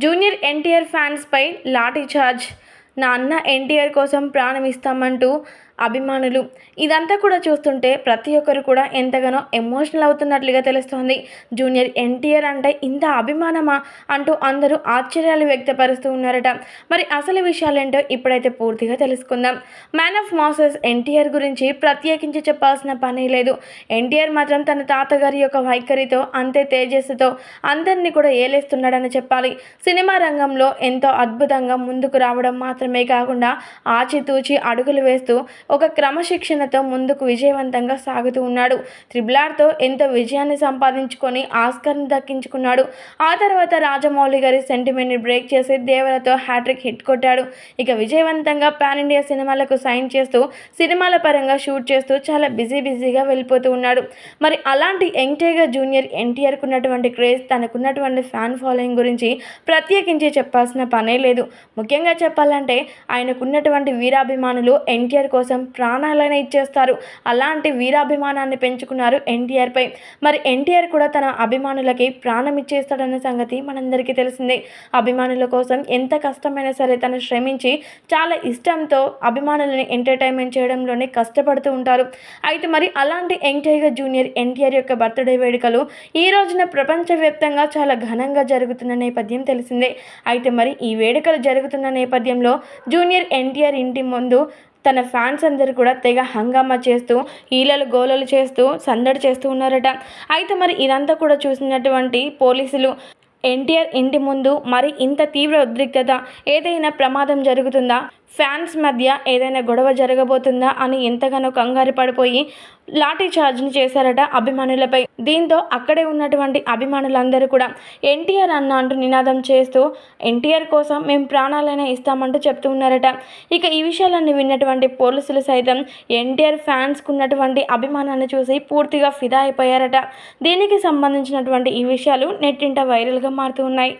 Junior NTR ఫ్యాన్స్పై lathi charge. నా అన్న ఎన్టీఆర్ కోసం ప్రాణం ఇస్తామంటూ అభిమానులు. ఇదంతా కూడా చూస్తుంటే ప్రతి ఒక్కరు కూడా ఎంతగానో ఎమోషనల్ అవుతున్నట్లుగా తెలుస్తోంది. జూనియర్ ఎన్టీఆర్ అంటే ఇంత అభిమానమా అంటూ అందరూ ఆశ్చర్యాలు వ్యక్తపరుస్తూ ఉన్నారట. మరి అసలు విషయాలేంటో ఇప్పుడైతే పూర్తిగా తెలుసుకుందాం. మ్యాన్ ఆఫ్ మాసెస్ ఎన్టీఆర్ గురించి ప్రత్యేకించి చెప్పాల్సిన పని లేదు. ఎన్టీఆర్ మాత్రం తన తాతగారి యొక్క వైఖరితో అంతే తేజస్సుతో అందరినీ కూడా ఏలేస్తున్నాడని చెప్పాలి. సినిమా రంగంలో ఎంతో అద్భుతంగా ముందుకు రావడం మాత్రమే కాకుండా ఆచితూచి అడుగులు వేస్తూ ఒక క్రమశిక్షణతో ముందుకు విజయవంతంగా సాగుతూ ఉన్నాడు. త్రిబుల్ ఆర్తో ఎంతో విజయాన్ని సంపాదించుకొని ఆస్కార్ని దక్కించుకున్నాడు. ఆ తర్వాత రాజమౌళి గారి సెంటిమెంట్ని బ్రేక్ చేసి దేవరతో హ్యాట్రిక్ హిట్ కొట్టాడు. ఇక విజయవంతంగా పాన్ ఇండియా సినిమాలకు సైన్ చేస్తూ సినిమాల పరంగా షూట్ చేస్తూ చాలా బిజీగా వెళ్ళిపోతూ ఉన్నాడు. మరి అలాంటి యంగ్ టైగర్ జూనియర్ ఎన్టీఆర్కు ఉన్నటువంటి క్రేజ్, తనకున్నటువంటి ఫ్యాన్ ఫాలోయింగ్ గురించి ప్రత్యేకించి చెప్పాల్సిన పనే లేదు. ముఖ్యంగా చెప్పాలంటే ఆయనకున్నటువంటి వీరాభిమానులు ఎన్టీఆర్ కోసం ప్రాణాలైనా ఇచ్చేస్తారు. అలాంటి వీరాభిమానాన్ని పెంచుకున్నారు ఎన్టీఆర్పై. మరి ఎన్టీఆర్ కూడా తన అభిమానులకి ప్రాణం ఇచ్చేస్తాడన్న సంగతి మనందరికీ తెలిసిందే. అభిమానుల కోసం ఎంత కష్టమైనా సరే తను శ్రమించి చాలా ఇష్టంతో అభిమానులని ఎంటర్టైన్మెంట్ చేయడంలోనే కష్టపడుతూ ఉంటారు. అయితే మరి అలాంటి యంగ్ టైగర్ జూనియర్ ఎన్టీఆర్ యొక్క బర్త్డే వేడుకలు ఈ రోజున ప్రపంచవ్యాప్తంగా చాలా ఘనంగా జరుగుతున్న నేపథ్యం తెలిసిందే. అయితే మరి ఈ వేడుకలు జరుగుతున్న నేపథ్యంలో జూనియర్ ఎన్టీఆర్ ఇంటి ముందు తన ఫ్యాన్స్ అందరూ కూడా తెగ హంగామా చేస్తూ ఈలలు గోలలు చేస్తూ సందడి చేస్తూ ఉన్నారట. అయితే మరి ఇదంతా కూడా చూసినటువంటి పోలీసులు ఎన్టీఆర్ ఇంటి ముందు మరి ఇంత తీవ్ర ఉద్రిక్తత, ఏదైనా ప్రమాదం జరుగుతుందా, ఫ్యాన్స్ మధ్య ఏదైనా గొడవ జరగబోతుందా అని ఎంతగానో కంగారు పడిపోయి లాఠీ చార్జ్ని చేశారట అభిమానులపై. దీంతో అక్కడే ఉన్నటువంటి అభిమానులందరూ కూడా ఎన్టీఆర్ అన్న అంటూ నినాదం చేస్తూ ఎన్టీఆర్ కోసం మేము ప్రాణాలైనా ఇస్తామంటూ చెప్తూ ఉన్నారట. ఇక ఈ విషయాలన్నీ విన్నటువంటి పోలీసులు సైతం ఎన్టీఆర్ ఫ్యాన్స్కు ఉన్నటువంటి అభిమానాన్ని చూసి పూర్తిగా ఫిదా అయిపోయారట. దీనికి సంబంధించినటువంటి ఈ విషయాలు నెట్టింట వైరల్గా మారుతూ ఉన్నాయి.